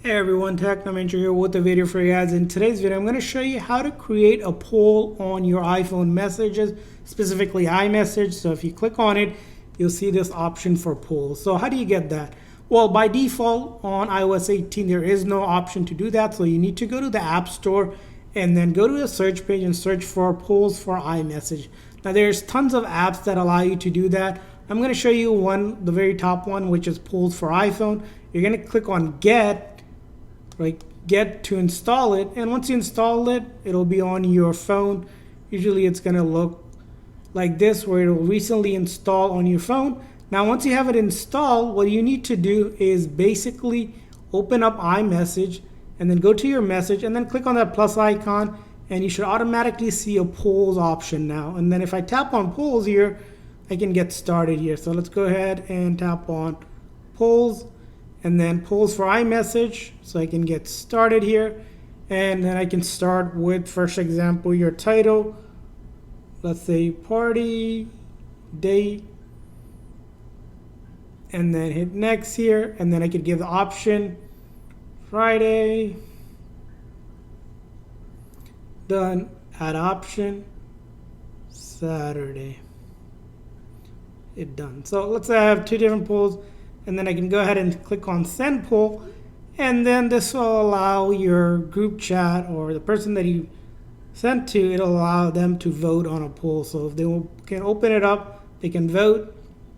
Hey everyone, to.make here with a video for you guys. In today's video, I'm going to show you how to create a poll on your iPhone messages, specifically iMessage. So if you click on it, you'll see this option for polls. So how do you get that? Well, by default on iOS 18, there is no option to do that. So you need to go to the App Store and then go to the search page and search for polls for iMessage. Now there's tons of apps that allow you to do that. I'm going to show you one, the very top one, which is polls for iPhone. You're going to click on get to install it, and once you install it, it'll be on your phone. Usually it's going to look like this, where it'll recently install on your phone. Now once you have it installed, what you need to do is basically open up iMessage and then go to your message and then click on that plus icon, and you should automatically see a polls option now. And then if I tap on polls here, I can get started here. So let's go ahead and tap on polls and then polls for iMessage, so I can get started here. And then I can start with, first example, your title. Let's say party date, and then hit next here, and then I could give the option Friday, done, add option Saturday, it done. So let's say I have two different polls, and then I can go ahead and click on send poll, and then this will allow your group chat or the person that you sent to, it'll allow them to vote on a poll. So if they can open it up, they can vote,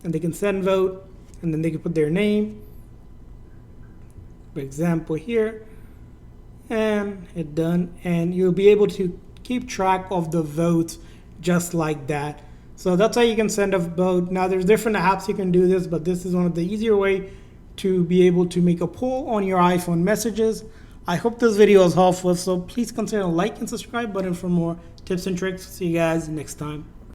and they can send vote, and then they can put their name, for example here, and hit done, and you'll be able to keep track of the votes just like that. So that's how you can send a vote. Now there's different apps you can do this, but this is one of the easier way to be able to make a poll on your iPhone messages. I hope this video was helpful, so please consider the like and subscribe button for more tips and tricks. See you guys next time.